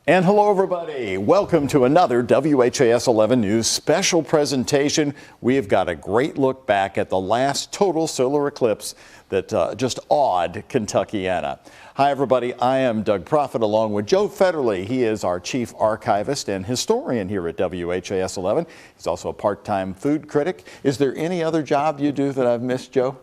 And hello, everybody. Welcome to another WHAS 11 News special presentation. We have got a great look back at the last total solar eclipse that just awed Kentuckiana. Hi, everybody. I am Doug Proffitt along with Joe Federley. He is our chief archivist and historian here at WHAS 11. He's also a part-time food critic. Is there any other job you do that I've missed, Joe?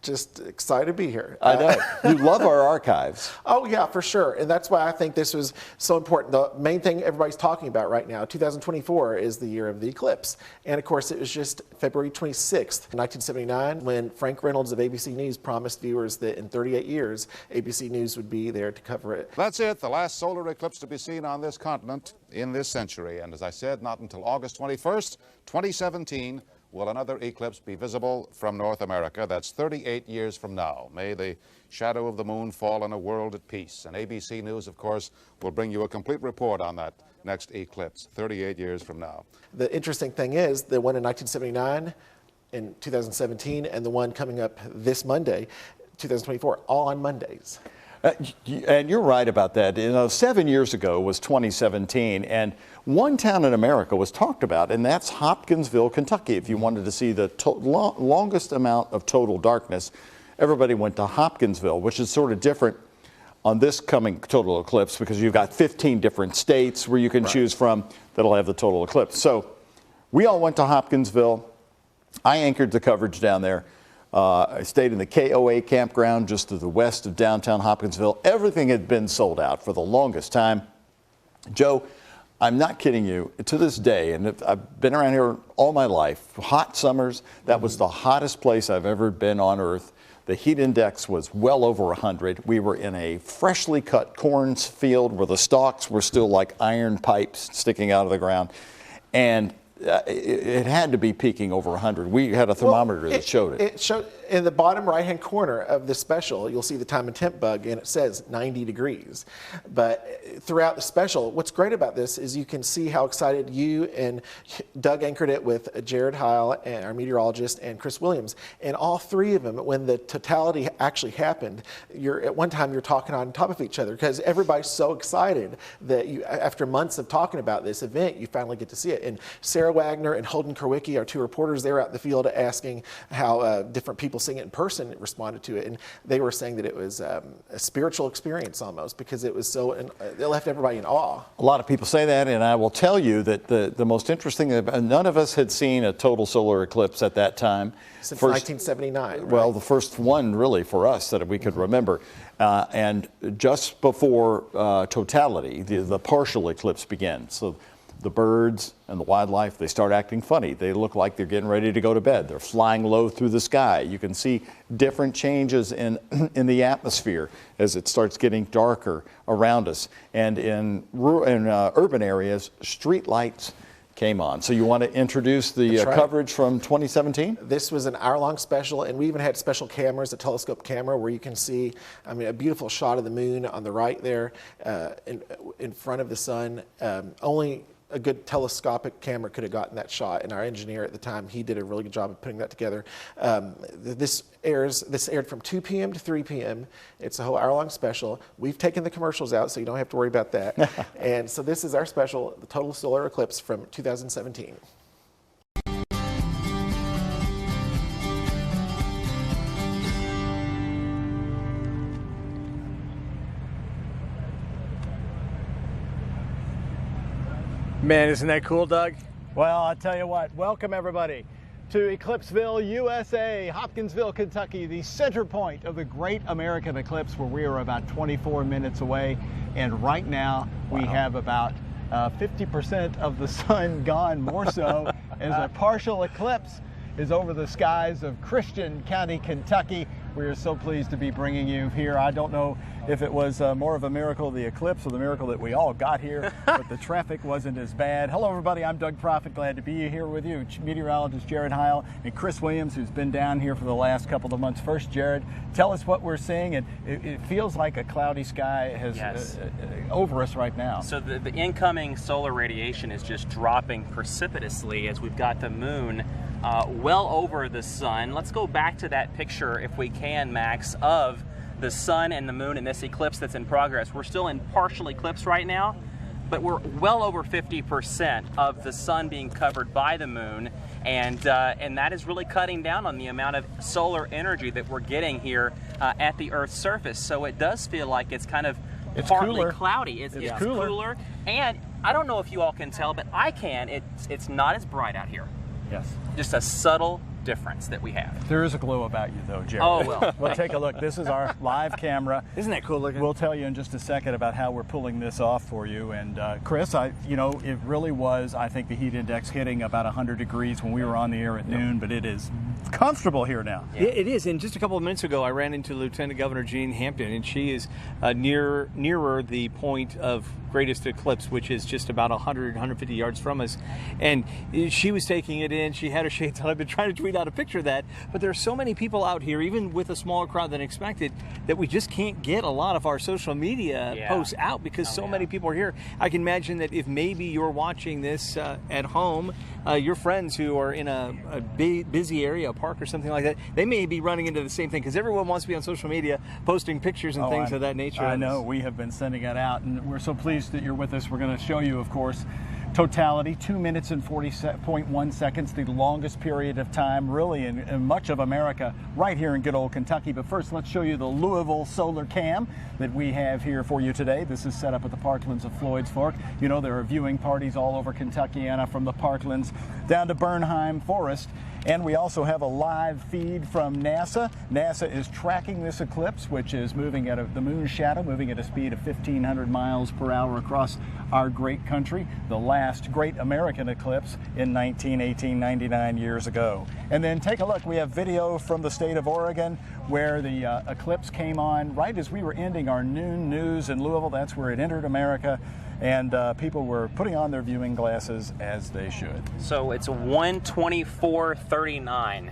Just excited to be here. I know. You love our archives. Oh, yeah, for sure. And that's why I think this was so important. The main thing everybody's talking about right now, 2024, is the year of the eclipse. And of course, it was just February 26th, 1979, when Frank Reynolds of ABC News promised viewers that in 38 years, ABC News would be there to cover it. That's it, the last solar eclipse to be seen on this continent in this century. And as I said, not until August 21st, 2017, will another eclipse be visible from North America. That's 38 years from now. May the shadow of the moon fall on a world at peace. And ABC News, of course, will bring you a complete report on that next eclipse, 38 years from now. The interesting thing is, the one in 1979, in 2017, and the one coming up this Monday, 2024, all on Mondays. And you're right about that. 7 years ago was 2017, and one town in America was talked about, and that's Hopkinsville, Kentucky. If you wanted to see the longest amount of total darkness, everybody went to Hopkinsville, which is sort of different on this coming total eclipse because you've got 15 different states where you can choose from that'll have the total eclipse. So we all went to Hopkinsville. I anchored the coverage down there. I stayed in the KOA campground just to the west of downtown Hopkinsville. Everything had been sold out for the longest time. Joe, I'm not kidding you. To this day, and I've been around here all my life, hot summers, that was the hottest place I've ever been on Earth. The heat index was well over 100. We were in a freshly cut cornfield where the stalks were still like iron pipes sticking out of the ground. And it had to be peaking over 100. We had a thermometer that showed it. It showed in the bottom right-hand corner of the special, you'll see the time and temp bug, and it says 90 degrees. But throughout the special, what's great about this is you can see how excited you and Doug anchored it with Jared Heil, and our meteorologist, and Chris Williams. And all three of them, when the totality actually happened, at one time you're talking on top of each other because everybody's so excited that after months of talking about this event, you finally get to see it. And Sarah Wagner and Holden Kerwicki, our two reporters, they were out in the field asking how different people seeing it in person responded to it, and they were saying that it was a spiritual experience almost because it was so, it left everybody in awe. A lot of people say that, and I will tell you that the most interesting, none of us had seen a total solar eclipse at that time. Since 1979. Right? Well, the first one really for us that we could remember. And just before totality, the partial eclipse began. So the birds and the wildlife, they start acting funny. They look like they're getting ready to go to bed. They're flying low through the sky. You can see different changes in the atmosphere as it starts getting darker around us. And in urban areas, street lights came on. So you want to introduce the coverage from 2017? This was an hour-long special, and we even had special cameras, a telescope camera, where you can see, a beautiful shot of the moon on the right there in front of the sun. Only a good telescopic camera could have gotten that shot, and our engineer at the time, he did a really good job of putting that together. This aired from 2 p.m. to 3 p.m. It's a whole hour-long special. We've taken the commercials out, so you don't have to worry about that. And so this is our special, the Total Solar Eclipse from 2017. Man, isn't that cool, Doug? Well, I'll tell you what, welcome everybody to Eclipseville, USA, Hopkinsville, Kentucky, the center point of the Great American Eclipse, where we are about 24 minutes away. And right now, we have about 50% of the sun gone, more so, as a partial eclipse is over the skies of Christian County, Kentucky. We are so pleased to be bringing you here. I don't know if it was more of a miracle of the eclipse or the miracle that we all got here, but the traffic wasn't as bad. Hello, everybody. I'm Doug Proffitt. Glad to be here with you. Meteorologist Jared Heil and Chris Williams, who's been down here for the last couple of months. First, Jared, tell us what we're seeing. And it feels like a cloudy sky has over us right now. So the incoming solar radiation is just dropping precipitously as we've got the moon well over the sun. Let's go back to that picture, if we can, Max, of the sun and the moon in this eclipse that's in progress. We're still in partial eclipse right now, but we're well over 50% of the sun being covered by the moon, and that is really cutting down on the amount of solar energy that we're getting here at the Earth's surface. So it does feel like it's kind of partly cooler. Cloudy. It's cooler, and I don't know if you all can tell, but I can. It's not as bright out here. Yes. Just a subtle difference that we have. There is a glow about you, though, Jerry. Oh, well. Well, take a look. This is our live camera. Isn't that cool looking? We'll tell you in just a second about how we're pulling this off for you. And Chris, it really was, I think, the heat index hitting about 100 degrees when we were on the air at noon, but it is comfortable here now. Yeah. It is. And just a couple of minutes ago, I ran into Lieutenant Governor Jean Hampton, and she is nearer the point of greatest eclipse, which is just about 150 yards from us. And she was taking it in. She had her shades on. I've been trying to tweet out a picture of that. But there are so many people out here, even with a smaller crowd than expected, that we just can't get a lot of our social media posts out because so many people are here. I can imagine that if maybe you're watching this at home, your friends who are in a busy area, a park or something like that, they may be running into the same thing because everyone wants to be on social media posting pictures and things of that nature. I know. We have been sending it out, and we're so pleased that you're with us. We're going to show you, of course, totality, 2 minutes and 40.1 seconds, the longest period of time really in much of America, right here in good old Kentucky. But first, let's show you the Louisville solar cam that we have here for you today. This is set up at the Parklands of Floyd's Fork. You know, there are viewing parties all over Kentuckiana, from the Parklands down to Bernheim Forest. And we also have a live feed from NASA. NASA is tracking this eclipse, which is moving at the moon's shadow, moving at a speed of 1,500 miles per hour across our great country, the last great American eclipse in 99 years ago. And then take a look. We have video from the state of Oregon where the eclipse came on right as we were ending our noon news in Louisville. That's where it entered America. And people were putting on their viewing glasses as they should. So it's 1:24:39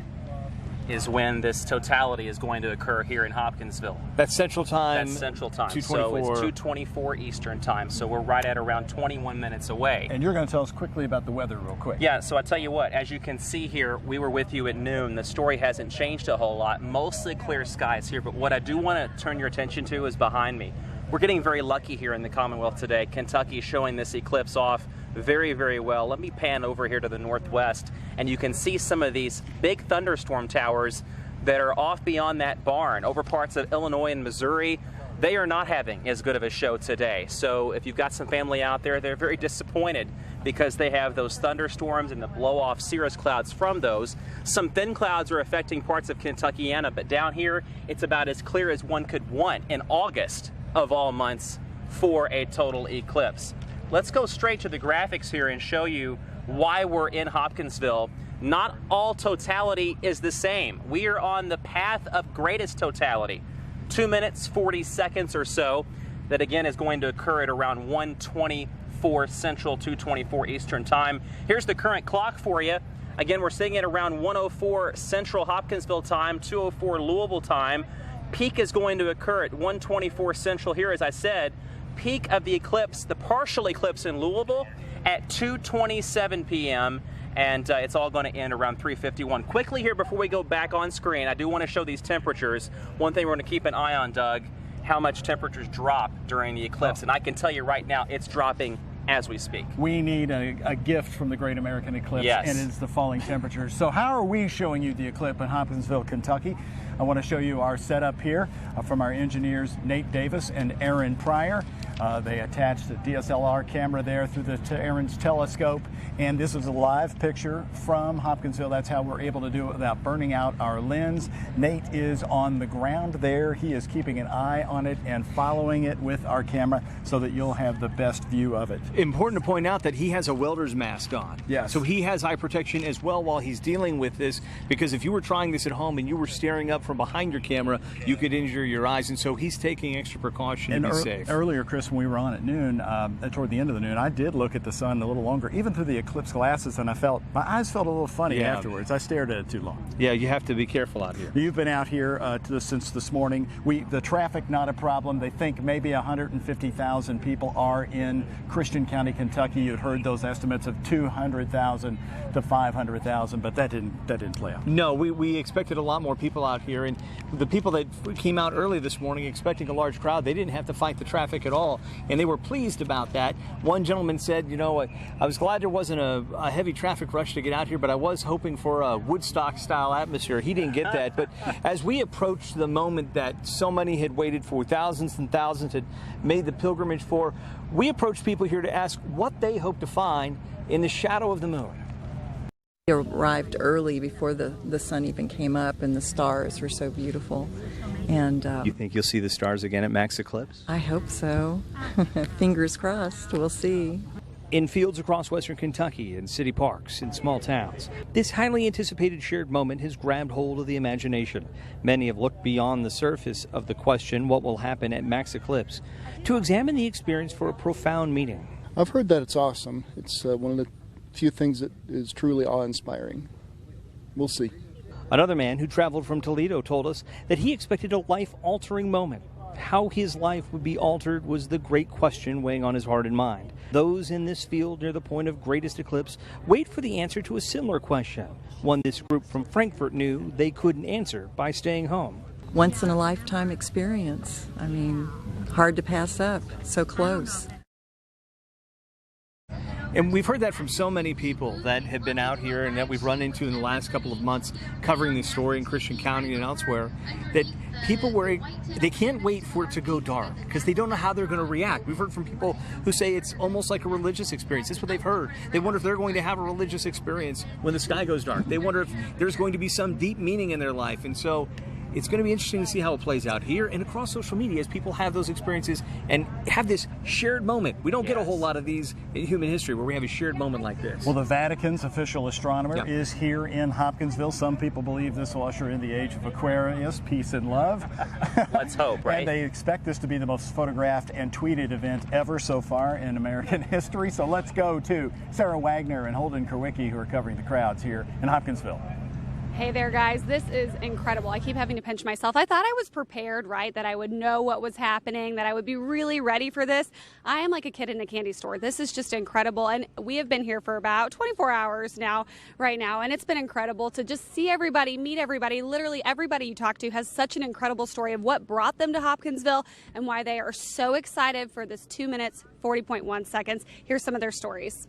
is when this totality is going to occur here in Hopkinsville. That's Central Time. That's Central Time. 2:24. So it's 2:24 Eastern Time. So we're right at around 21 minutes away. And you're going to tell us quickly about the weather real quick. Yeah, so I tell you what, as you can see here, we were with you at noon. The story hasn't changed a whole lot. Mostly clear skies here, but what I do want to turn your attention to is behind me. We're getting very lucky here in the Commonwealth today. Kentucky is showing this eclipse off very, very well. Let me pan over here to the northwest, and you can see some of these big thunderstorm towers that are off beyond that barn over parts of Illinois and Missouri. They are not having as good of a show today. So if you've got some family out there, they're very disappointed because they have those thunderstorms and the blow-off cirrus clouds from those. Some thin clouds are affecting parts of Kentuckiana, but down here, it's about as clear as one could want in August of all months for a total eclipse. Let's go straight to the graphics here and show you why we're in Hopkinsville. Not all totality is the same. We are on the path of greatest totality. 2 minutes, 40 seconds or so. That again is going to occur at around 1:24 Central, 2:24 Eastern Time. Here's the current clock for you. Again, we're sitting at around 1:04 Central Hopkinsville time, 2:04 Louisville time. Peak is going to occur at 1:24 Central here, as I said. Peak of the eclipse, the partial eclipse in Louisville, at 2:27 p.m. and it's all going to end around 3:51. Quickly here before we go back on screen, I do want to show these temperatures. One thing we're going to keep an eye on, Doug, how much temperatures drop during the eclipse. And I can tell you right now, it's dropping as we speak. We need a gift from the Great American Eclipse, Yes. and it's the falling temperatures. So how are we showing you the eclipse in Hopkinsville, Kentucky? I want to show you our setup here from our engineers Nate Davis and Aaron Pryor. They attached a DSLR camera there through Aaron's telescope, and this is a live picture from Hopkinsville. That's how we're able to do it without burning out our lens. Nate is on the ground there. He is keeping an eye on it and following it with our camera so that you'll have the best view of it. Important to point out that he has a welder's mask on. Yes. So he has eye protection as well while he's dealing with this, because if you were trying this at home and you were staring up from behind your camera, you could injure your eyes, and so he's taking extra precaution to be safe. Earlier, Chris, when we were on at noon, toward the end of the noon, I did look at the sun a little longer, even through the eclipse glasses, and my eyes felt a little funny afterwards. I stared at it too long. Yeah, you have to be careful out here. You've been out here since this morning. The traffic, not a problem. They think maybe 150,000 people are in Christian County, Kentucky. You'd heard those estimates of 200,000 to 500,000, but that didn't play out. No, we expected a lot more people out here. here, and the people that came out early this morning expecting a large crowd, they didn't have to fight the traffic at all, and they were pleased about that. One gentleman said, you know, I was glad there wasn't a heavy traffic rush to get out here, but I was hoping for a Woodstock-style atmosphere. He didn't get that, but as we approached the moment that so many had waited for, thousands and thousands had made the pilgrimage for, we approached people here to ask what they hope to find in the shadow of the moon. We arrived early before the sun even came up, and the stars were so beautiful. And You think you'll see the stars again at Max Eclipse? I hope so. Fingers crossed. We'll see. In fields across western Kentucky, in city parks, in small towns, this highly anticipated shared moment has grabbed hold of the imagination. Many have looked beyond the surface of the question, what will happen at Max Eclipse, to examine the experience for a profound meaning. I've heard that it's awesome. It's one of the few things that is truly awe-inspiring. We'll see. Another man who traveled from Toledo told us that he expected a life-altering moment. How his life would be altered was the great question weighing on his heart and mind. Those in this field near the point of greatest eclipse wait for the answer to a similar question, one this group from Frankfurt knew they couldn't answer by staying home. Once-in-a-lifetime experience. I mean, hard to pass up. So close. And we've heard that from so many people that have been out here and that we've run into in the last couple of months covering this story in Christian County and elsewhere, that people they can't wait for it to go dark because they don't know how they're going to react. We've heard from people who say it's almost like a religious experience. That's what they've heard. They wonder if they're going to have a religious experience when the sky goes dark. They wonder if there's going to be some deep meaning in their life. And so it's going to be interesting to see how it plays out here and across social media as people have those experiences and have this shared moment. We don't get a whole lot of these in human history where we have a shared moment like this. Well, the Vatican's official astronomer is here in Hopkinsville. Some people believe this will usher in the age of Aquarius, peace and love. Let's hope, right? And they expect this to be the most photographed and tweeted event ever so far in American history. So let's go to Sarah Wagner and Holden Kerwicki, who are covering the crowds here in Hopkinsville. Hey there, guys. This is incredible. I keep having to pinch myself. I thought I was prepared, right? That I would know what was happening, that I would be really ready for this. I am like a kid in a candy store. This is just incredible. And we have been here for about 24 hours right now. And it's been incredible to just see everybody, meet everybody. Literally everybody you talk to has such an incredible story of what brought them to Hopkinsville and why they are so excited for this 2 minutes, 40.1 seconds. Here's some of their stories.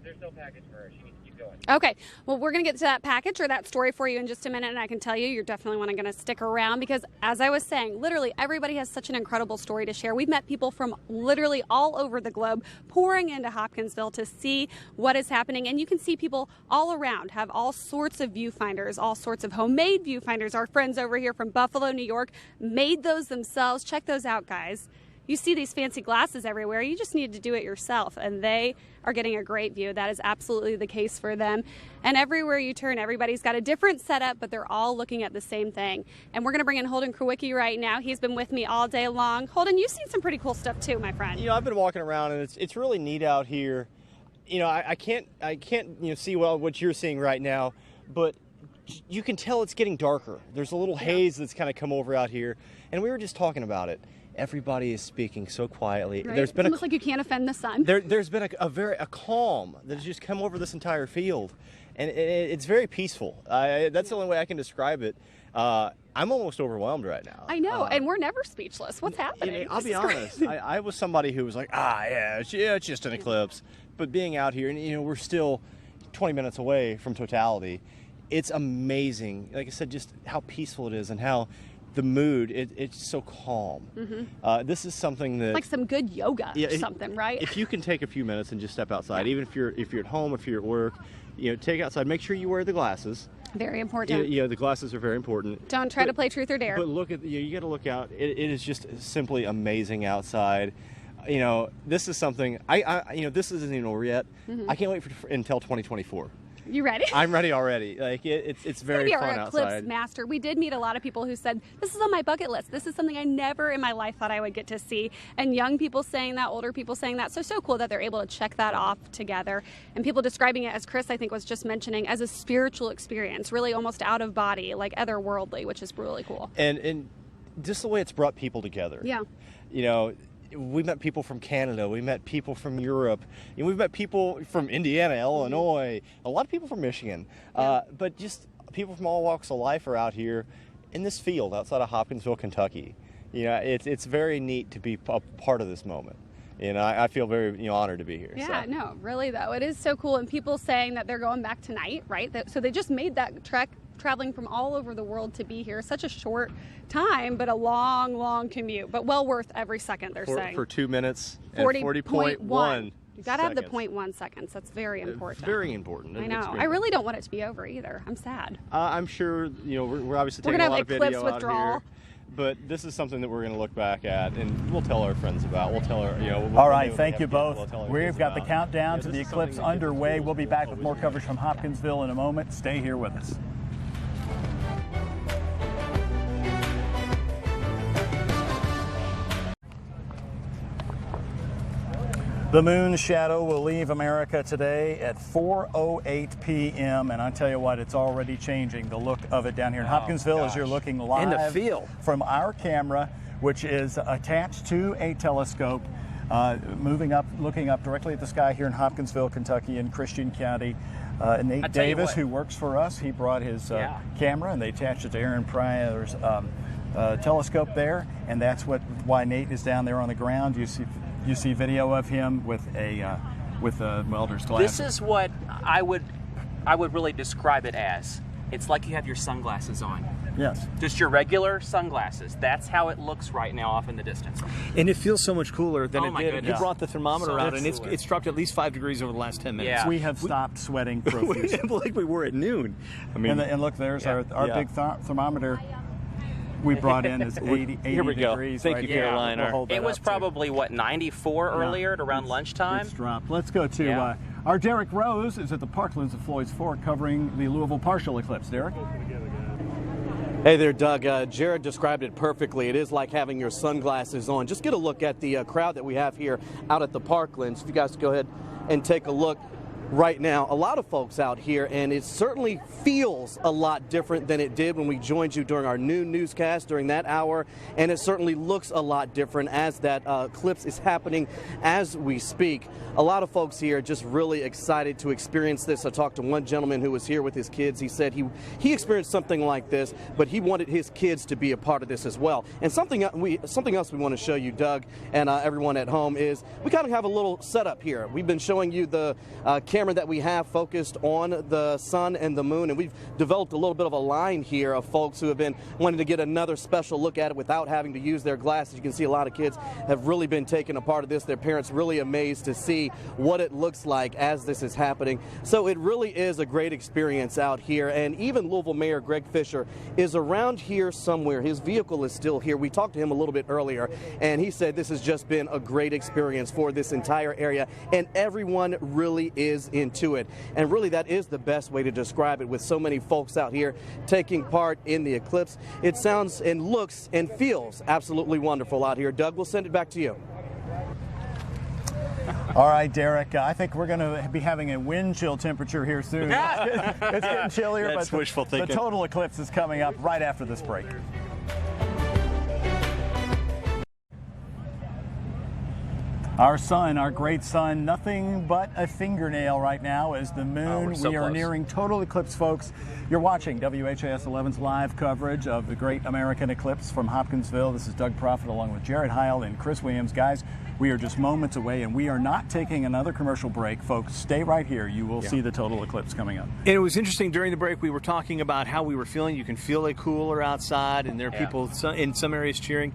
There's no package for her. She needs to keep going. Okay, well, we're going to get to that package or that story for you in just a minute, and I can tell you, you're definitely going to stick around because, as I was saying, literally everybody has such an incredible story to share. We've met people from literally all over the globe pouring into Hopkinsville to see what is happening, and you can see people all around have all sorts of viewfinders, all sorts of homemade viewfinders. Our friends over here from Buffalo, New York, made those themselves. Check those out, guys. You see these fancy glasses everywhere. You just need to do it yourself, and they are getting a great view. That is absolutely the case for them. And everywhere you turn, everybody's got a different setup, but they're all looking at the same thing. And we're going to bring in Holden Kerwicki right now. He's been with me all day long. Holden, you've seen some pretty cool stuff too, my friend. You know, I've been walking around, and it's really neat out here. You know, I can't see well what you're seeing right now, but you can tell it's getting darker. There's a little haze that's kind of come over out here, and we were just talking about it. Everybody is speaking so quietly. Right? There's been almost like you can't offend the sun. There's been a calm that has just come over this entire field, and it's very peaceful. That's the only way I can describe it. I'm almost overwhelmed right now. I know, and we're never speechless. What's happening? You know, I'll be honest. I was somebody who was like, it's just an eclipse. But being out here, and you know, we're still 20 minutes away from totality. It's amazing. Like I said, just how peaceful it is and how the mood, it's so calm. Mm-hmm. This is something that... Like some good yoga or something, right? If you can take a few minutes and just step outside, even if you're at home, if you're at work, you know, take outside. Make sure you wear the glasses. Very important. You know, the glasses are very important. Don't try to play truth or dare. But look at, you got to look out. It is just simply amazing outside. You know, this is something, you know, this isn't even over yet. Mm-hmm. I can't wait until 2024. You ready? I'm ready already. Like it's very fun outside. Our eclipse master. We did meet a lot of people who said, this is on my bucket list. This is something I never in my life thought I would get to see. And young people saying that, older people saying that. So cool that they're able to check that off together. And people describing it, as Chris I think was just mentioning, as a spiritual experience, really almost out of body, like otherworldly, which is really cool. And just the way it's brought people together. Yeah. You know, we met people from Canada, we met people from Europe, and we've met people from Indiana, Illinois, a lot of people from Michigan, but just people from all walks of life are out here in this field outside of Hopkinsville, Kentucky. You know, it's very neat to be a part of this moment. You know, I feel very honored to be here. Yeah, so. no, really though, it is so cool, and people saying that they're going back tonight, right? So they just made that trek, traveling from all over the world to be here. Such a short time, but a long, long commute, but well worth every second. They're saying for 2 minutes 40.1. You got to have the seconds. 0.1 seconds. That's very important. Very important. I know. I really don't want it to be over either. I'm sad. I'm sure we're obviously We're taking gonna a lot have of eclipse video out withdrawal. here. But this is something that we're going to look back at, and we'll tell our friends about. We'll tell our, All right, thank you both. We've got the countdown to the eclipse underway. We'll be back with more coverage from Hopkinsville in a moment. Stay here with us. The moon shadow will leave America today at 4:08 p.m. And I tell you what, it's already changing the look of it down here in Hopkinsville as you're looking live And the feel. from our camera, which is attached to a telescope, moving up, looking up directly at the sky here in Hopkinsville, Kentucky, in Christian County. Nate Davis, who works for us, he brought his camera, and they attached it to Aaron Pryor's telescope there, and that's why Nate is down there on the ground. You see video of him with a welder's glass. This is what I would really describe it as. It's like you have your sunglasses on. Yes. Just your regular sunglasses. That's how it looks right now off in the distance. And it feels so much cooler than it my did. goodness. You brought the thermometer So out, and cooler. it's dropped at least 5 degrees over the last 10 minutes. Yeah. We have stopped sweating profusely. Like we were at noon. I mean, and look, there's our big thermometer we brought in is 80 Here we go. degrees. Thank right you, there. Caroline. We'll hold that It was up, too. probably, what, 94 earlier at around lunchtime? It's dropped. Let's go to our Derek Rose is at the Parklands of Floyd's Fork covering the Louisville partial eclipse. Derek? Hey there, Doug. Jared described it perfectly. It is like having your sunglasses on. Just get a look at the crowd that we have here out at the Parklands. If you guys go ahead and take a look right now. A lot of folks out here, and it certainly feels a lot different than it did when we joined you during our noon newscast during that hour, and it certainly looks a lot different as that eclipse is happening as we speak. A lot of folks here just really excited to experience this. I talked to one gentleman who was here with his kids. He said he experienced something like this, but he wanted his kids to be a part of this as well. And something else we want to show you, Doug, and everyone at home, is we kind of have a little setup here. We've been showing you the camera that we have focused on the sun and the moon, and we've developed a little bit of a line here of folks who have been wanting to get another special look at it without having to use their glasses. You can see a lot of kids have really been taking a part of this. Their parents really amazed to see what it looks like as this is happening. So it really is a great experience out here, and even Louisville Mayor Greg Fisher is around here somewhere. His vehicle is still here. We talked to him a little bit earlier, and he said this has just been a great experience for this entire area, and everyone really is into it. And really that is the best way to describe it, with so many folks out here taking part in the eclipse. It sounds and looks and feels absolutely wonderful out here. Doug, we'll send it back to you. All right, Derek, I think we're going to be having a wind chill temperature here soon. It's getting chillier, That's but wishful thinking. The total eclipse is coming up right after this break. Our sun, our great sun, nothing but a fingernail right now as the moon. So we are close. nearing total eclipse, folks. You're watching WHAS 11's live coverage of the great American eclipse from Hopkinsville. This is Doug Proffitt along with Jared Heil and Chris Williams. Guys, we are just moments away, and we are not taking another commercial break. Folks, stay right here. You will see the total eclipse coming up. And it was interesting during the break. We were talking about how we were feeling. You can feel it cooler outside, and there are people in some areas cheering.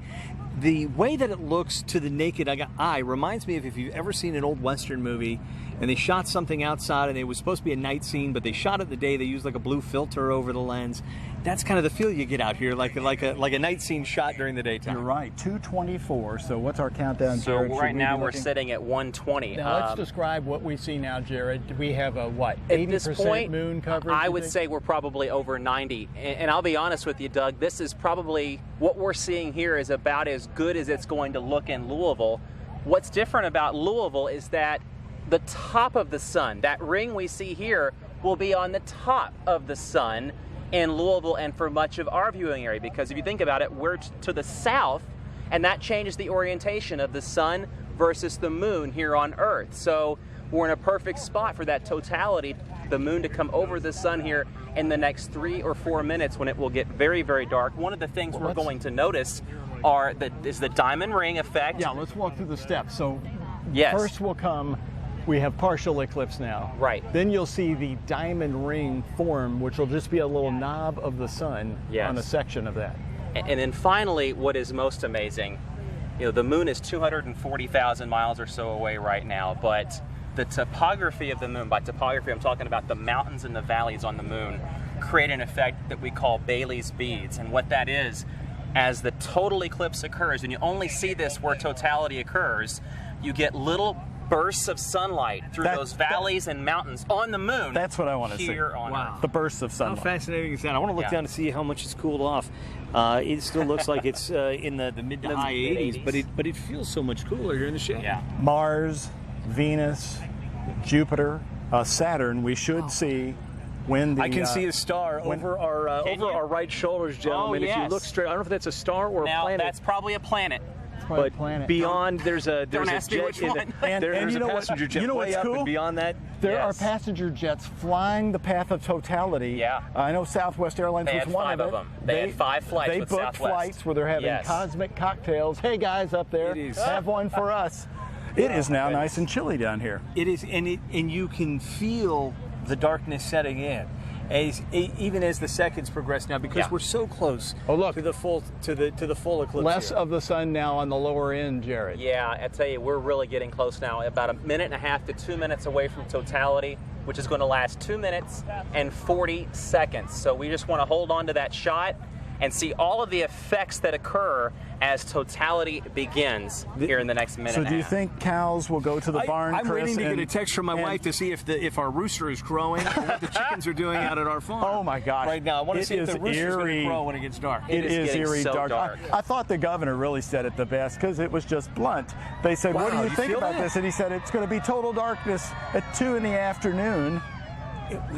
The way that it looks to the naked eye reminds me of if you've ever seen an old Western movie and they shot something outside and it was supposed to be a night scene, but they shot it the day. They used like a blue filter over the lens. That's kind of the feel you get out here, like a night scene shot during the daytime. You're right, 2:24. So what's our countdown, So Jared? Should right we now be we're looking? sitting at 120. Now let's describe what we see now, Jared. We have a what? At this 80% point, moon coverage. I you would think? say we're probably over 90. And I'll be honest with you, Doug, this is probably what we're seeing here is about as good as it's going to look in Louisville. What's different about Louisville is that the top of the sun, that ring we see here, will be on the top of the sun in Louisville and for much of our viewing area. Because if you think about it, we're to the south, and that changes the orientation of the sun versus the moon here on Earth. So we're in a perfect spot for that totality, the moon to come over the sun here in the next 3 or 4 minutes when it will get very, very dark. One of the things we're going to notice is the diamond ring effect. Yeah, let's walk through the steps. So yes. First will come, we have partial eclipse now. Right. Then you'll see the diamond ring form, which will just be a little knob of the sun on a section of that. And then finally, what is most amazing, the moon is 240,000 miles or so away right now, but the topography of the moon, by topography I'm talking about the mountains and the valleys on the moon, create an effect that we call Bailey's beads. And what that is, as the total eclipse occurs, and you only see this where totality occurs, you get little bursts of sunlight through those valleys and mountains on the moon. That's what I want to see. Here on Earth. The bursts of sunlight. How fascinating is that? I want to look down to see how much it's cooled off. It still looks like it's in the mid to high 80s, but it feels so much cooler here in the shade. Yeah. Mars, Venus, Jupiter, Saturn, we should see when the... I can see a star over our right shoulders, gentlemen. Oh, yes. If you look straight, I don't know if that's a star or a planet. That's probably a planet. But beyond, there's a jet there's a passenger jet way up, and beyond that, there are passenger jets flying the path of totality. Yeah. I know Southwest Airlines was one of them. They had 5 flights They with booked Southwest. flights where they're having cosmic cocktails. Hey guys up there, have one for us. It is now nice and chilly down here. It is, and you can feel the darkness setting in. Even as the seconds progress now, because we're so close to the full eclipse. Less of the sun now on the lower end, Jared. Yeah, I tell you, we're really getting close now. About 1.5 minutes to 2 minutes away from totality, which is going to last 2 minutes and 40 seconds. So we just want to hold on to that shot and see all of the effects that occur as totality begins here in the next minute. So and a do you half. think cows will go to the barn, I'm Chris, waiting to get a text from my wife to see if our rooster is crowing or what the chickens are doing out at our farm. Oh my gosh! Right now, I want to see if the rooster's going to crow when it gets dark. It is eerie so dark. I thought the governor really said it the best because it was just blunt. They said, "What do you think about this?" And he said, "It's going to be total darkness at 2 in the afternoon."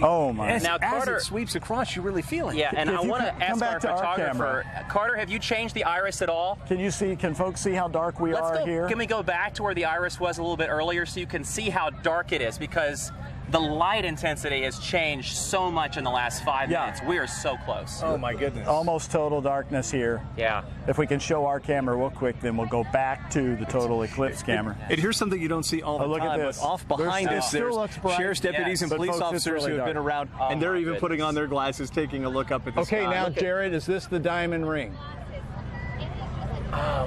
Oh my! Now, as Carter, it sweeps across, you really feel it. Yeah, and I want to ask our to our photographer, Carter, have you changed the iris at all? Can you see? Can folks see how dark we are here? Can we go back to where the iris was a little bit earlier so you can see how dark it is? Because the light intensity has changed so much in the last 5 minutes. We are so close. Oh my goodness! Almost total darkness here. Yeah. If we can show our camera real quick, then we'll go back to the total eclipse camera. And here's something you don't see all the look time. At this. But off behind us, there's sheriff's deputies and police officers who have been around, and they're even putting on their glasses, taking a look up at the sky. Okay, now, Jared, is this the diamond ring?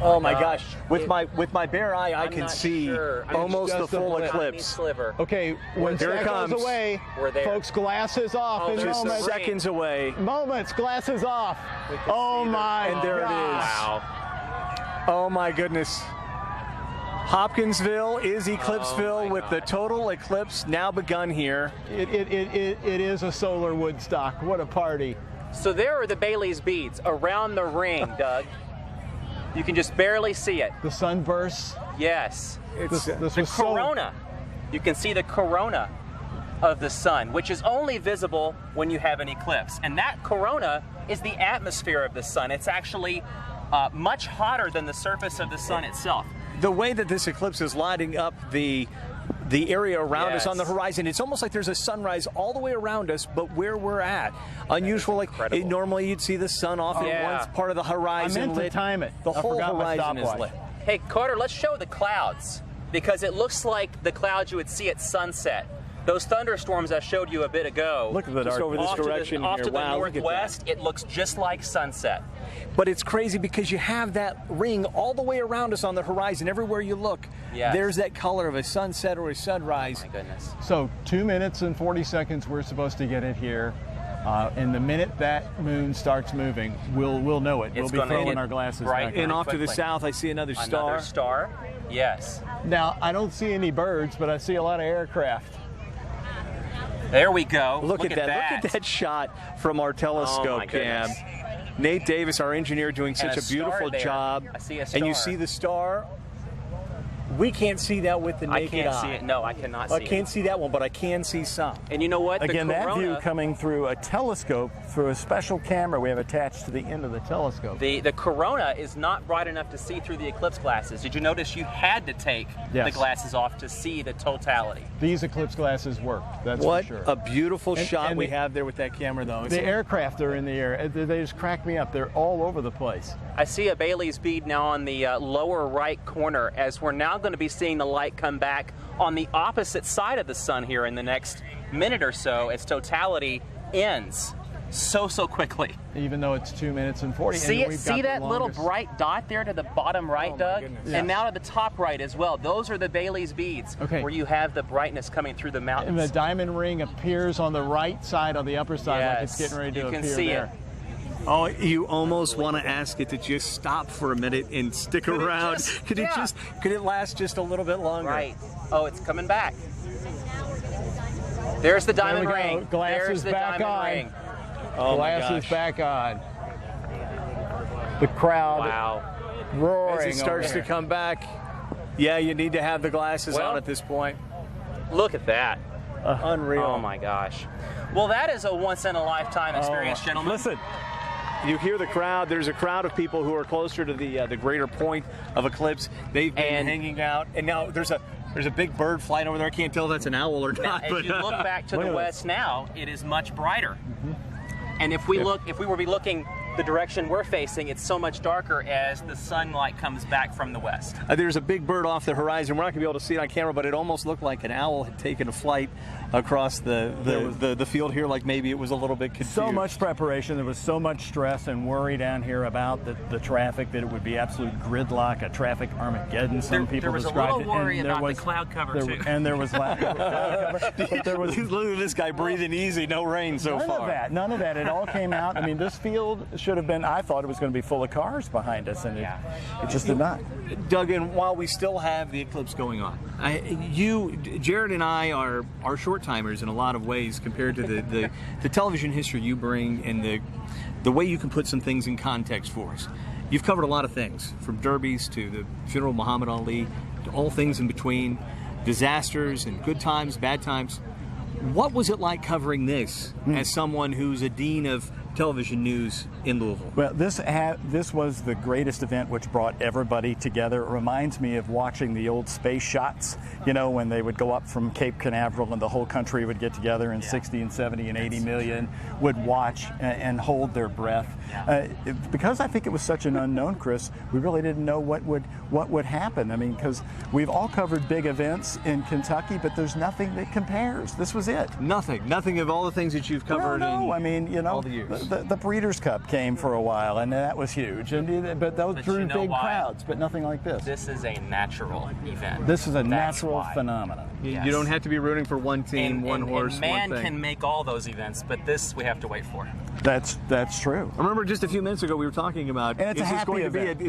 Oh my gosh! With my bare eye, I can see almost the full eclipse. Okay, when it comes, goes away, folks, glasses off. In just moments. Seconds away. Moments, glasses off. Oh my! And there it is. Wow. Oh my goodness. Hopkinsville is Eclipseville with the total eclipse now begun here. It is a solar Woodstock. What a party! So there are the Bailey's beads around the ring, Doug. You can just barely see it. The sunbursts. Yes. This the corona. You can see the corona of the sun, which is only visible when you have an eclipse. And that corona is the atmosphere of the sun. It's actually much hotter than the surface of the sun itself. The way that this eclipse is lighting up the area around us on the horizon, it's almost like there's a sunrise all the way around us, but where we're at. Unusual, like normally you'd see the sun off in one part of the horizon. I meant to time it. The whole horizon is lit. Hey, Carter, let's show the clouds, because it looks like the clouds you would see at sunset. Those thunderstorms I showed you a bit ago. Look at the dark. Over this direction off here. to the Wow, northwest, it looks just like sunset. But it's crazy because you have that ring all the way around us on the horizon. Everywhere you look, there's that color of a sunset or a sunrise. Oh my goodness. So 2 minutes and 40 seconds we're supposed to get it here. And the minute that moon starts moving, we'll know it. We'll be throwing our glasses back. And off to the south, I see another star. Another star, yes. Now, I don't see any birds, but I see a lot of aircraft. There we go. Look at that. Look at that shot from our telescope cam. Nate Davis, our engineer, doing such a beautiful job. I see a star. And you see the star we can't see that with the naked eye. I can't see it. No, I cannot see it. I can't see that one, but I can see some. And you know what? Again, the that corona, view coming through a telescope, through a special camera we have attached to the end of the telescope. The corona is not bright enough to see through the eclipse glasses. Did you notice you had to take the glasses off to see the totality? These eclipse glasses work, that's for sure. What a beautiful shot we the, have there with that camera, though. The aircraft are in the air. They just crack me up. They're all over the place. I see a Bailey's bead now on the lower right corner, as we're now going to be seeing the light come back on the opposite side of the sun here in the next minute or so as totality ends so quickly. Even though it's 2 minutes and 40. See and it? See that little bright dot there to the bottom right, Doug? And now to the top right as well. Those are the Bailey's beads, where you have the brightness coming through the mountains. And the diamond ring appears on the right side, on the upper side, like it's getting ready to appear there. You can see it. Oh, you almost want to ask it to just stop for a minute and stick around. Could it last just a little bit longer? Right. Oh, it's coming back. There's the diamond ring. Glasses back on. Oh, glasses back on. The crowd roaring. As it starts to come back, yeah, you need to have the glasses on at this point. Look at that. Unreal. Oh my gosh. Well, that is a once-in-a-lifetime experience, gentlemen. Listen. You hear the crowd. There's a crowd of people who are closer to the greater point of eclipse. They've been hanging out, and now there's a big bird flying over there. I can't tell if that's an owl or not. As you look back to the west now, it is much brighter. And if we were to be looking the direction we're facing, it's so much darker as the sunlight comes back from the west. There's a big bird off the horizon. We're not going to be able to see it on camera, but it almost looked like an owl had taken a flight across the field here, like maybe it was a little bit confused. So much preparation. There was so much stress and worry down here about the traffic that it would be absolute gridlock, a traffic Armageddon. Some people described it. There was a little worry about the cloud cover, too. And there was cloud cover. But there was, look at this guy breathing easy. No rain so far. None of that. It all came out. I mean, this field should have been, I thought it was going to be full of cars behind us, and it just did not. Doug, and while we still have the eclipse going on, Jared and I are short-timers in a lot of ways compared to the television history you bring and the way you can put some things in context for us. You've covered a lot of things, from derbies to the funeral of Muhammad Ali, to all things in between, disasters and good times, bad times. What was it like covering this as someone who's a dean of television news in Louisville? Well, this was the greatest event which brought everybody together. It reminds me of watching the old space shots, you know, when they would go up from Cape Canaveral and the whole country would get together and 60 and 70 and 80 million would watch and hold their breath. Because I think it was such an unknown, Chris, we really didn't know what would happen. I mean, because we've all covered big events in Kentucky, but there's nothing that compares. This was it. Nothing of all the things that you've covered I mean, you know, all the years. The Breeders' Cup came for a while, and that was huge. But those drew big crowds, but nothing like this. This is a natural event. This is a natural phenomenon. Yes. You don't have to be rooting for one team, one horse, and man one thing. can make all those events, but this we have to wait for. That's true. I remember just a few minutes ago we were talking about, and is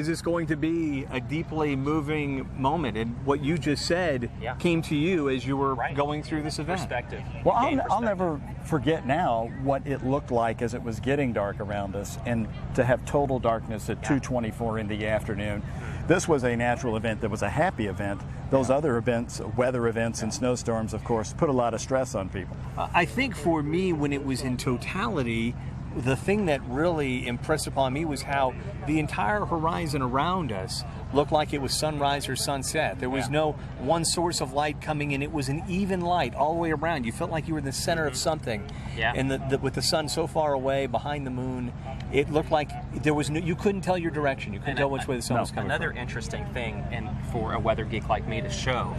this going to be a deeply moving moment? And what you just said came to you as you were going through this event. Perspective. Well, I'll never forget now what it looked like as it was getting dark around us, and to have total darkness at 2:24 in the afternoon. This was a natural event that was a happy event. Those other events, weather events and snowstorms, of course, put a lot of stress on people. I think for me, when it was in totality, the thing that really impressed upon me was how the entire horizon around us looked like it was sunrise or sunset. There was no one source of light coming in. It was an even light all the way around. You felt like you were in the center of something. Yeah. And with the sun so far away behind the moon, it looked like there was you couldn't tell your direction. You couldn't tell which way the sun was coming Another interesting thing, and for a weather geek like me to show,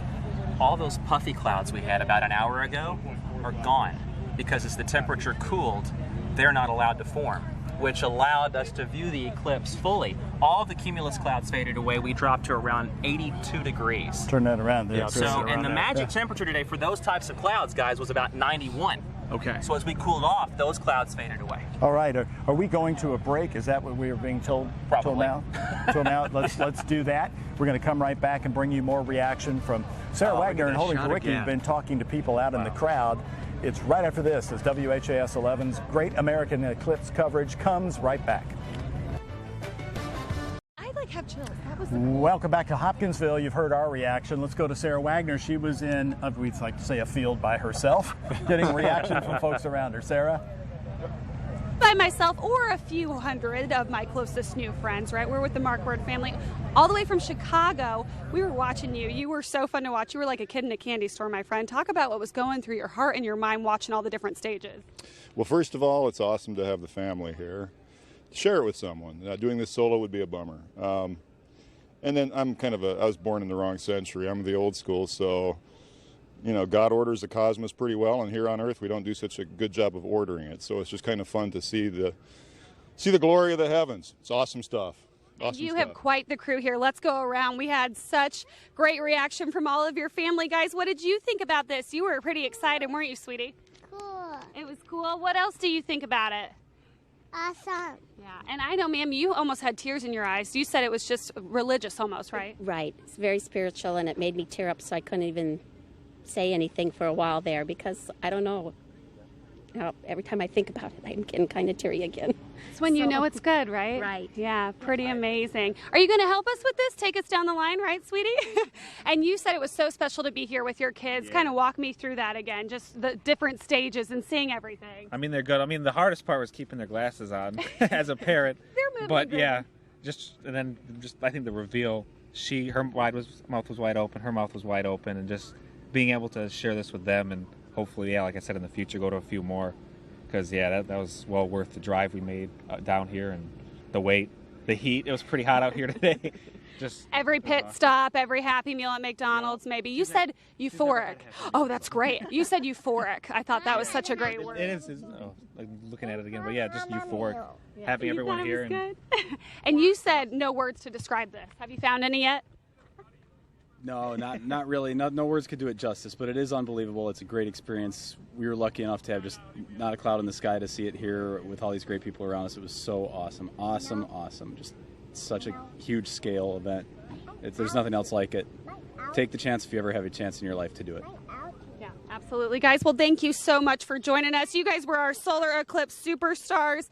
all those puffy clouds we had about an hour ago are gone, because as the temperature cooled, they're not allowed to form, which allowed us to view the eclipse fully. All of the cumulus clouds faded away. We dropped to around 82 degrees. Turn that around there. And the magic temperature today for those types of clouds, guys, was about 91. Okay. So as we cooled off, those clouds faded away. All right. Are we going to a break? Is that what we were being told? Probably. Till now? Let's do that. We're going to come right back and bring you more reaction from Sarah Wagner and Holding for Ricky, who've been talking to people out in the crowd. It's right after this as WHAS 11's Great American Eclipse coverage comes right back. like have chills. That was Welcome back to Hopkinsville. You've heard our reaction. Let's go to Sarah Wagner. She was in, we'd like to say, a field by herself, getting a reaction from folks around her. Sarah? by myself or a few hundred of my closest new friends, right? We're with the Mark Bird family all the way from Chicago. We were watching you. You were so fun to watch. You were like a kid in a candy store, my friend. Talk about what was going through your heart and your mind watching all the different stages. Well, first of all, it's awesome to have the family here. Share it with someone. Doing this solo would be a bummer. And then I was born in the wrong century. I'm the old school, so, you know, God orders the cosmos pretty well, and here on Earth we don't do such a good job of ordering it. So it's just kind of fun to see the glory of the heavens. It's awesome stuff. Awesome you stuff. have quite the crew here. Let's go around. We had such great reaction from all of your family. Guys, what did you think about this? You were pretty excited, weren't you, sweetie? Cool. It was cool. What else do you think about it? Awesome. Yeah, and I know, ma'am, you almost had tears in your eyes. You said it was just religious almost, right? Right. It's very spiritual, and it made me tear up, so I couldn't even say anything for a while there because I don't know. Now, every time I think about it, I'm getting kind of teary again. It's when you know it's good, right? Right. Yeah, pretty amazing. Are you going to help us with this? Take us down the line, right, sweetie? And you said it was so special to be here with your kids. Yeah. Kind of walk me through that again, just the different stages and seeing everything. I mean, they're good. I mean, the hardest part was keeping their glasses on as a parent. They're moving but great. yeah, I think the reveal. Her mouth was wide open. Her mouth was wide open, and just being able to share this with them, and hopefully, yeah, like I said, in the future, go to a few more. Because yeah, that was well worth the drive we made down here, and the wait, the heat. It was pretty hot out here today. Just every pit stop, every Happy Meal at McDonald's, maybe. You said euphoric. Oh, that's great. You said euphoric. I thought that was such a great word. It is. Like looking at it again, but yeah, just euphoric. Yeah. Having You everyone thought it here. was good? And you said no words to describe this. Have you found any yet? No, not really. No words could do it justice, but it is unbelievable. It's a great experience. We were lucky enough to have just not a cloud in the sky to see it here with all these great people around us. It was so awesome. Awesome. Just such a huge scale event. There's nothing else like it. Take the chance if you ever have a chance in your life to do it. Yeah, absolutely. Guys, well, thank you so much for joining us. You guys were our solar eclipse superstars.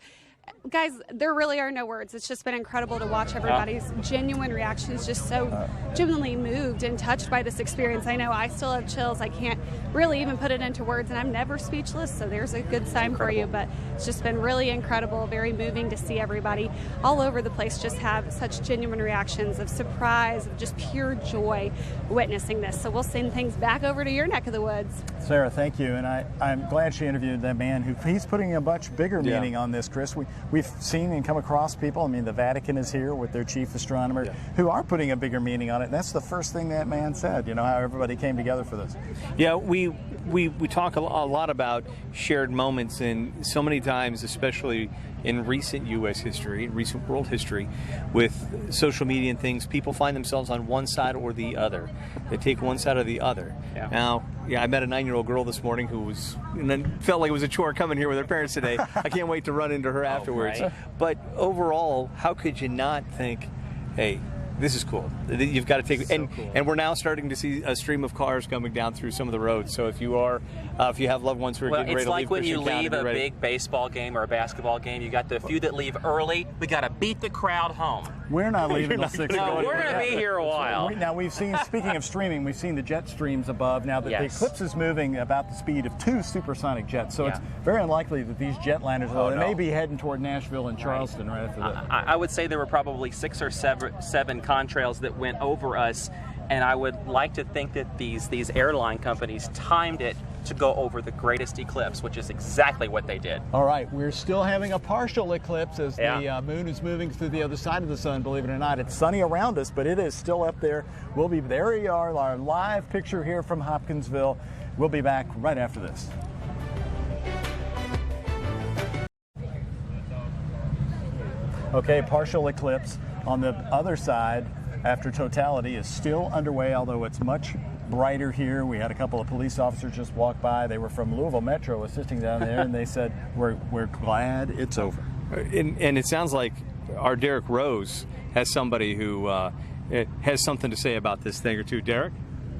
Guys, there really are no words. It's just been incredible to watch everybody's genuine reactions, just so genuinely moved and touched by this experience. I know I still have chills. I can't really even put it into words, and I'm never speechless, so there's a good sign for you. But it's just been really incredible, very moving to see everybody all over the place just have such genuine reactions of surprise, of just pure joy witnessing this. So we'll send things back over to your neck of the woods. Sarah, thank you. And I'm glad she interviewed that man he's putting a much bigger meaning on this, Chris. We've seen and come across people, I mean, the Vatican is here with their chief astronomer, who are putting a bigger meaning on it. And that's the first thing that man said, you know, how everybody came together for this. Yeah, we talk a lot about shared moments, and so many times, especially in recent U.S. history, recent world history, with social media and things, people find themselves on one side or the other. They take one side or the other. Yeah. Now, I met a 9-year-old girl this morning who felt like it was a chore coming here with her parents today. I can't wait to run into her afterwards. Right. But overall, how could you not think, hey, this is cool. You've got to take, and we're now starting to see a stream of cars coming down through some of the roads. So if you have loved ones who are getting ready to leave, it's like when you Christian leave County, a big baseball game or a basketball game. You got the few that leave early. We got to beat the crowd home. We're not leaving till 6. No, we're going to be here a while. Now we've seen, speaking of streaming, we've seen the jet streams above. Now the Eclipse is moving about the speed of 2 supersonic jets, so it's very unlikely that these jetliners, they may be heading toward Nashville and Charleston right after that. I would say there were probably 6 or 7 contrails that went over us, and I would like to think that these airline companies timed it to go over the greatest eclipse, which is exactly what they did. All right, we're still having a partial eclipse as the moon is moving through the other side of the sun, believe it or not. It's sunny around us, but it is still up there. There you are, our live picture here from Hopkinsville. We'll be back right after this. Okay, partial eclipse on the other side after totality is still underway, although it's much brighter here. We had a couple of police officers just walk by. They were from Louisville Metro assisting down there, and they said, we're glad it's over. And it sounds like our Derek Rose has somebody who has something to say about this thing or two. Derek?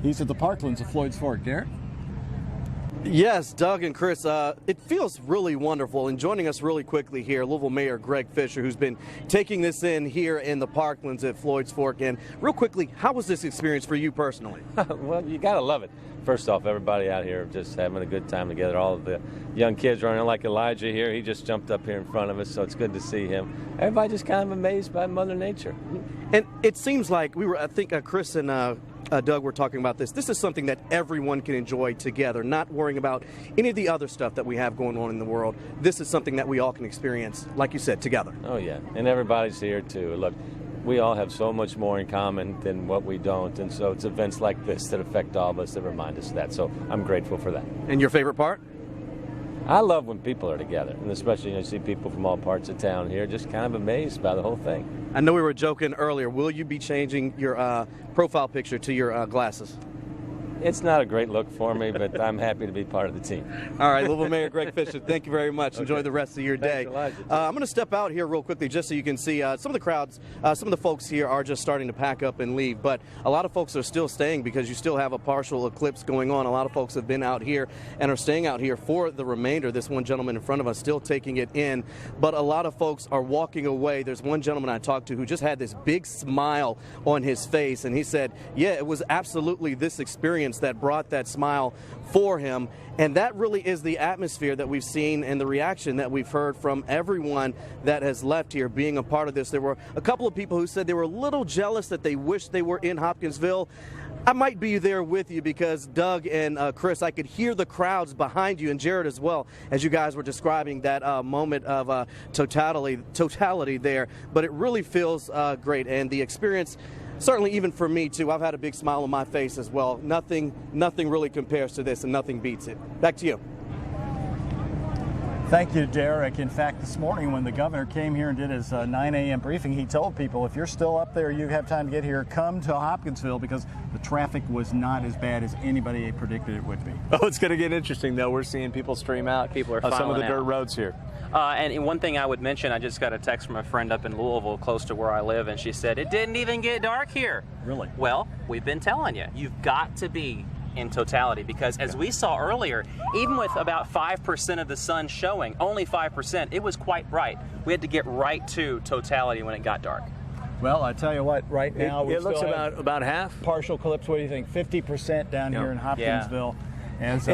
He's at the Parklands of Floyd's Fork. Derek? Yes, Doug and Chris, it feels really wonderful. And joining us really quickly here, Louisville Mayor Greg Fisher, who's been taking this in here in the Parklands at Floyd's Fork. And real quickly, how was this experience for you personally? Well, you got to love it. First off, everybody out here just having a good time together. All of the young kids running like Elijah here. He just jumped up here in front of us, so it's good to see him. Everybody just kind of amazed by Mother Nature. And it seems like I think Chris and Doug were talking about this. This is something that everyone can enjoy together, not worrying about any of the other stuff that we have going on in the world. This is something that we all can experience, like you said, together. Oh, yeah. And everybody's here, too. Look, we all have so much more in common than what we don't, and so it's events like this that affect all of us that remind us of that. So I'm grateful for that. And your favorite part? I love when people are together, and especially you see people from all parts of town here just kind of amazed by the whole thing. I know we were joking earlier. Will you be changing your profile picture to your glasses? It's not a great look for me, but I'm happy to be part of the team. All right, Louisville Mayor Greg Fisher, thank you very much. Okay. Enjoy the rest of your day. Thanks, I'm going to step out here real quickly just so you can see some of the crowds, some of the folks here are just starting to pack up and leave, but a lot of folks are still staying because you still have a partial eclipse going on. A lot of folks have been out here and are staying out here for the remainder. This one gentleman in front of us still taking it in, but a lot of folks are walking away. There's one gentleman I talked to who just had this big smile on his face, and he said, yeah, it was absolutely this experience that brought that smile for him. And that really is the atmosphere that we've seen and the reaction that we've heard from everyone that has left here being a part of this. There were a couple of people who said they were a little jealous that they wished they were in Hopkinsville. I might be there with you because Doug and Chris, I could hear the crowds behind you, and Jared as well, as you guys were describing that moment of totality there. But it really feels great, and the experience, certainly even for me too, I've had a big smile on my face as well. Nothing really compares to this, and nothing beats it. Back to you. Thank you, Derek. In fact, this morning when the governor came here and did his 9 a.m. briefing, he told people, if you're still up there, you have time to get here, come to Hopkinsville, because the traffic was not as bad as anybody predicted it would be. Oh, it's going to get interesting, though. We're seeing people stream out. People are some of the filing dirt out. roads here. And one thing I would mention, I just got a text from a friend up in Louisville, close to where I live, and she said, it didn't even get dark here. Really? Well, we've been telling you, you've got to be in totality, because as we saw earlier, even with about 5% of the sun showing, only 5%, it was quite bright. We had to get right to totality when it got dark. Well, I tell you what, right now it looks about half. Partial eclipse. What do you think? 50% down here in Hopkinsville, as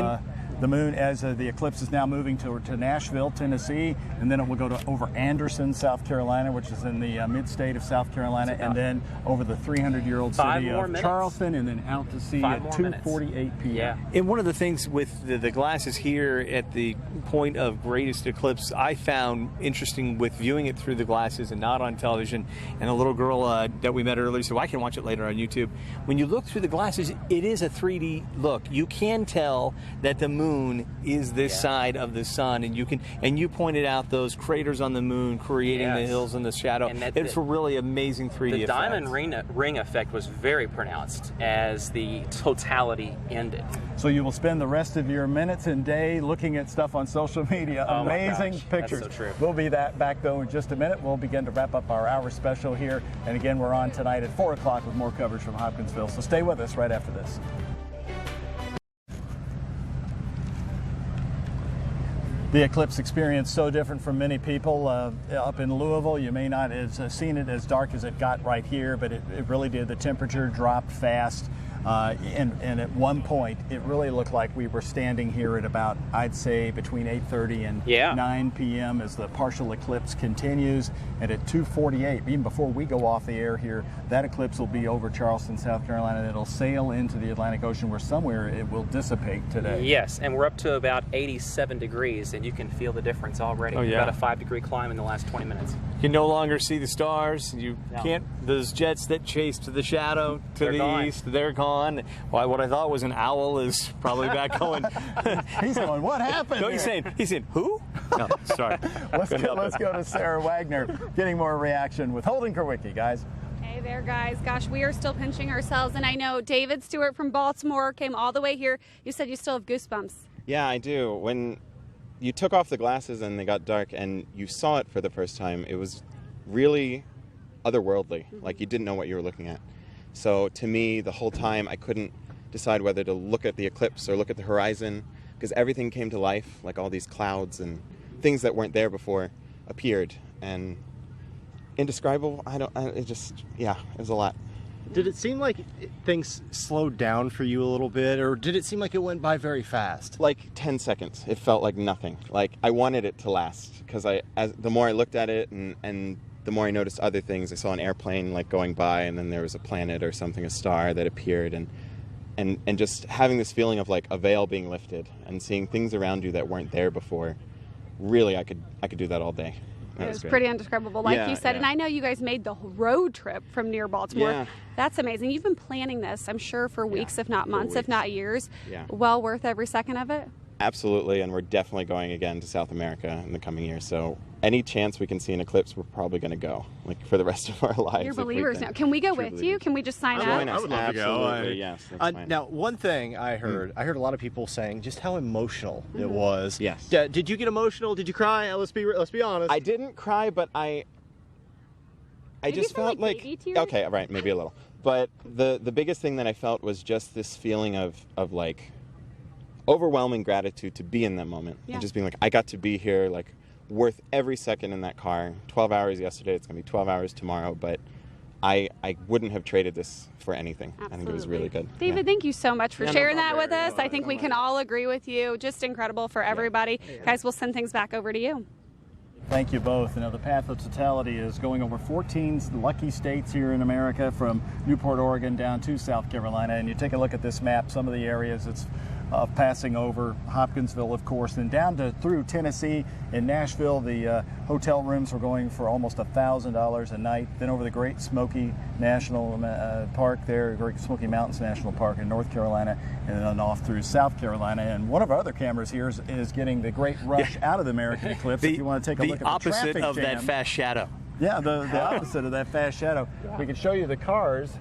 the moon, as the eclipse is now moving to Nashville, Tennessee, and then it will go to over Anderson, South Carolina, which is in the mid-state of South Carolina, and then over the 300-year-old city of Charleston, and then out to sea at 2:48 p.m. Yeah. And one of the things with the glasses here at the point of greatest eclipse I found interesting with viewing it through the glasses and not on television, and a little girl that we met earlier said, well, I can watch it later on YouTube. When you look through the glasses, it is a 3D look. You can tell that the moon is this side of the sun, and you pointed out those craters on the moon creating the hills in the shadow. And it's a really amazing 3D The effect. diamond ring effect was very pronounced as the totality ended. So you will spend the rest of your minutes and day looking at stuff on social media. Oh my Amazing gosh, pictures. that's so true. We'll be back though in just a minute. We'll begin to wrap up our hour special here. And again, we're on tonight at 4 o'clock with more coverage from Hopkinsville. So stay with us right after this. The eclipse experience so different from many people up in Louisville. You may not have seen it as dark as it got right here, but it really did. The temperature dropped fast. And at one point, it really looked like we were standing here at about, I'd say, between 8:30 and 9 p.m. as the partial eclipse continues. And at 2:48, even before we go off the air here, that eclipse will be over Charleston, South Carolina, and it'll sail into the Atlantic Ocean, where somewhere it will dissipate today. Yes, and we're up to about 87 degrees, and you can feel the difference already. Oh, yeah. About a 5-degree climb in the last 20 minutes. You can no longer see the stars. You can't. Those jets that chase to the shadow to the east, they're gone. Why? What I thought was an owl is probably back going. He's going, what happened? No, he's saying, who? No, sorry. Let's go to Sarah Wagner, getting more reaction with Holden Kerwicki, guys. Hey there, guys. Gosh, we are still pinching ourselves, and I know David Stewart from Baltimore came all the way here. You said you still have goosebumps. Yeah, I do. When you took off the glasses and they got dark and you saw it for the first time, it was really otherworldly. Like you didn't know what you were looking at. So to me, the whole time I couldn't decide whether to look at the eclipse or look at the horizon. because everything came to life, like all these clouds and things that weren't there before appeared, and indescribable. It was a lot. Did it seem like things slowed down for you a little bit, or did it seem like it went by very fast? Like 10 seconds. It felt like nothing. Like I wanted it to last, because the more I looked at it and the more I noticed other things. I saw an airplane like going by, and then there was a planet or something, a star that appeared, and just having this feeling of like a veil being lifted and seeing things around you that weren't there before. Really, I could do that all day. It was pretty indescribable, like you said. And I know you guys made the road trip from near Baltimore. Yeah. That's amazing. You've been planning this, I'm sure, for weeks, if not months, if not years. Yeah. Well worth every second of it. Absolutely, and we're definitely going again to South America in the coming year. So any chance we can see an eclipse, we're probably going to go, like for the rest of our lives. You're believers now. Can we go with you? Can we just sign up? I would love to go. Absolutely, yes. Now, one thing I heard a lot of people saying just how emotional it was. Yes. Did you get emotional? Did you cry? Let's be honest. I didn't cry, but I just felt like okay, right, maybe a little. But the biggest thing that I felt was just this feeling of like overwhelming gratitude to be in that moment, and just being like, I got to be here, like worth every second in that car. 12 hours yesterday, it's gonna be 12 hours tomorrow, but I wouldn't have traded this for anything. Absolutely. I think it was really good. David, thank you so much for sharing that with us. I think we can all agree with you. Just incredible for everybody. Guys, we'll send things back over to you. Thank you both. The path of totality is going over 14 lucky states here in America, from Newport, Oregon down to South Carolina. And you take a look at this map, some of the areas it's passing over, Hopkinsville, of course, and down to through Tennessee. In Nashville, the hotel rooms were going for almost $1,000 a night. Then over the Great Smoky National Park there, Great Smoky Mountains National Park in North Carolina, and then off through South Carolina. And one of our other cameras here is getting the great rush out of the American eclipse. If you want to take a look at the opposite of jam. that fast shadow. Yeah, the opposite of that fast shadow. We can show you the cars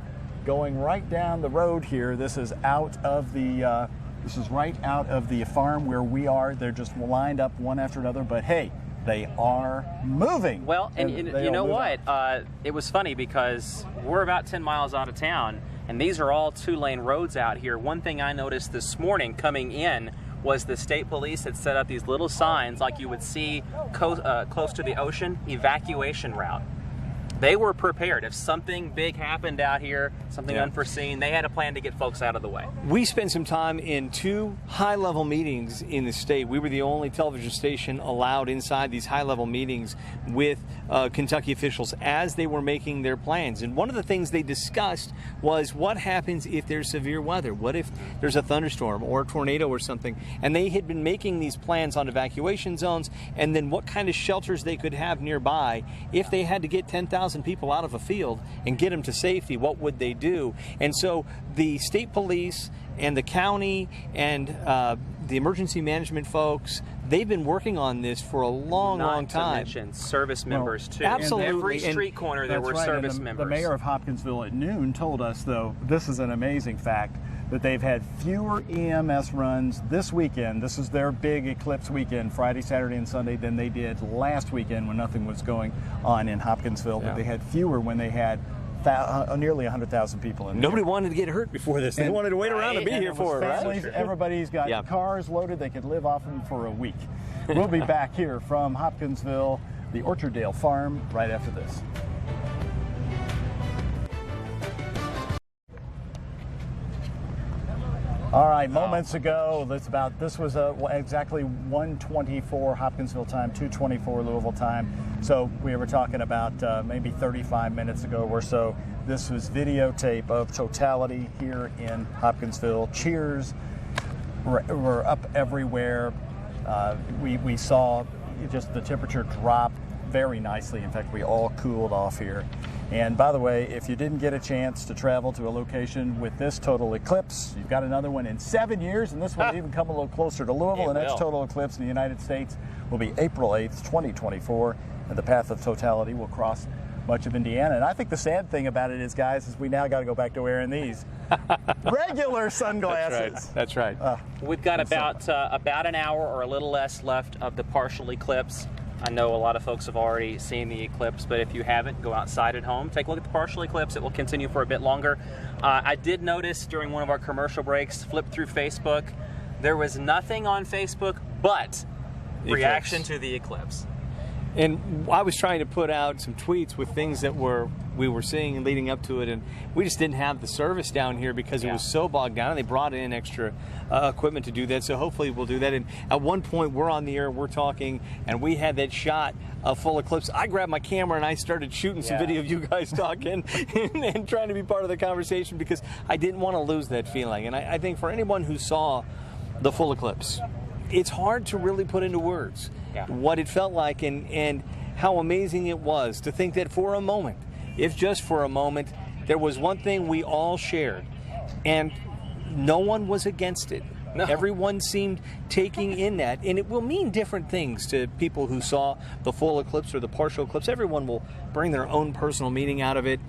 going right down the road here. This is out of the this is right out of the farm where we are. They're just lined up one after another, but hey, they are moving. Well, and you know what? It was funny because we're about 10 miles out of town, and these are all 2-lane roads out here. One thing I noticed this morning coming in was the state police had set up these little signs like you would see close to the ocean, evacuation route. They were prepared. If something big happened out here, something unforeseen, they had a plan to get folks out of the way. We spent some time in 2 high-level meetings in the state. We were the only television station allowed inside these high-level meetings with Kentucky officials as they were making their plans. And one of the things they discussed was what happens if there's severe weather? What if there's a thunderstorm or a tornado or something? And they had been making these plans on evacuation zones, and then what kind of shelters they could have nearby if they had to get 10,000 people out of a field and get them to safety. What would they do? And so the state police and the county and the emergency management folks, they've been working on this for a long time. Not to mention service members too. Absolutely. In every street corner there were service members. The mayor of Hopkinsville at noon told us, though, this is an amazing fact, that they've had fewer EMS runs this weekend. This is their big eclipse weekend, Friday, Saturday, and Sunday, than they did last weekend when nothing was going on in Hopkinsville. But they had fewer when they had nearly 100,000 people in there. Nobody wanted to get hurt before this. They wanted to wait around and be here for it. Families, everybody's got cars loaded. They could live off them for a week. We'll be back here from Hopkinsville, the Orcharddale Farm, right after this. All right, moments ago, this was exactly 1:24 Hopkinsville time, 2:24 Louisville time. So we were talking about maybe 35 minutes ago or so. This was videotape of totality here in Hopkinsville. Cheers were up everywhere. We saw just the temperature drop very nicely. In fact, we all cooled off here. And by the way, if you didn't get a chance to travel to a location with this total eclipse, you've got another one in 7 years, and this one will even come a little closer to Louisville. The next total eclipse in the United States will be April 8th, 2024, and the path of totality will cross much of Indiana. And I think the sad thing about it is, guys, is we now got to go back to wearing these regular sunglasses. That's right. We've got about an hour or a little less left of the partial eclipse. I know a lot of folks have already seen the eclipse, but if you haven't, go outside at home, take a look at the partial eclipse. It will continue for a bit longer. I did notice during one of our commercial breaks, flip through Facebook, There was nothing on Facebook but reaction to the eclipse. And I was trying to put out some tweets with things that we were seeing leading up to it, and we just didn't have the service down here because it was so bogged down, and they brought in extra equipment to do that, so hopefully we'll do that. And at one point, we're on the air, we're talking, and we had that shot of full eclipse. I grabbed my camera and I started shooting some video of you guys talking and trying to be part of the conversation because I didn't want to lose that feeling. And I think for anyone who saw the full eclipse, it's hard to really put into words what it felt like and how amazing it was to think that for a moment, if just for a moment, there was one thing we all shared, and no one was against it. No. Everyone seemed taking in that, and it will mean different things to people who saw the full eclipse or the partial eclipse. Everyone will bring their own personal meaning out of it,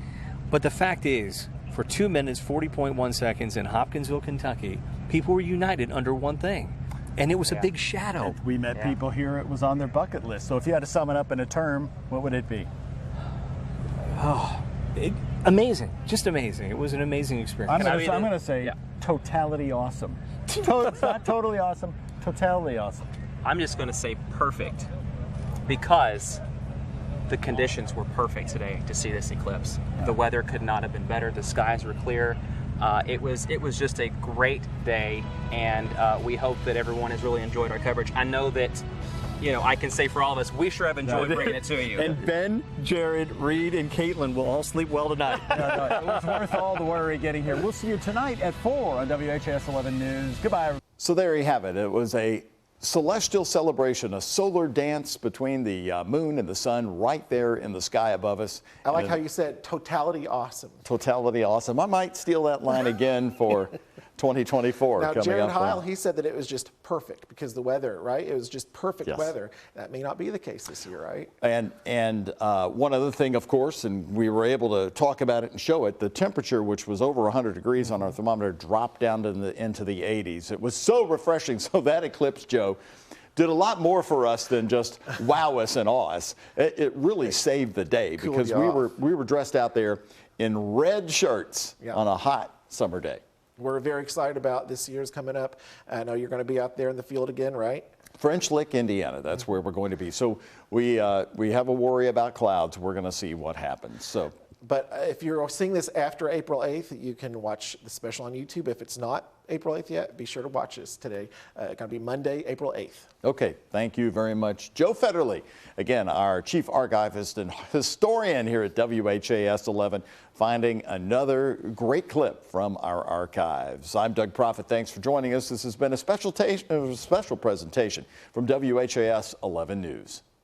but the fact is, for 2 minutes, 40.1 seconds in Hopkinsville, Kentucky, people were united under one thing. And it was a big shadow. We met people here, it was on their bucket list. So if you had to sum it up in a term, what would it be? Oh, amazing. Just amazing. It was an amazing experience. I'm going to say totality awesome. It's not totally awesome, totality awesome. I'm just going to say perfect because the conditions were perfect today to see this eclipse. The weather could not have been better. The skies were clear. It was just a great day, and we hope that everyone has really enjoyed our coverage. I know that, I can say for all of us, we sure have enjoyed bringing it to you. And Ben, Jared, Reed, and Caitlin will all sleep well tonight. It was worth all the worry getting here. We'll see you tonight at 4 on WHAS 11 News. Goodbye. So there you have it. It was a celestial celebration, a solar dance between the moon and the sun right there in the sky above us. I like how you said totality awesome. Totality awesome. I might steal that line again for 2024. Now, coming Jared up. Heil, he said that it was just perfect because the weather, right? It was just perfect weather. That may not be the case this year, right? And one other thing, of course, and we were able to talk about it and show it, the temperature, which was over 100 degrees on our thermometer, dropped down to into the 80s. It was so refreshing. So that eclipse, Joe, did a lot more for us than just wow us and awe us. It really saved the day because we were dressed out there in red shirts on a hot summer day. We're very excited about this year's coming up. I know you're going to be out there in the field again, right? French Lick, Indiana. That's where we're going to be. So we have a worry about clouds. We're going to see what happens. So. But if you're seeing this after April 8th, you can watch the special on YouTube. If it's not April 8th yet, be sure to watch this today. It's going to be Monday, April 8th. Okay, thank you very much. Joe Federle, again, our chief archivist and historian here at WHAS 11, finding another great clip from our archives. I'm Doug Proffitt. Thanks for joining us. This has been a special presentation from WHAS 11 News.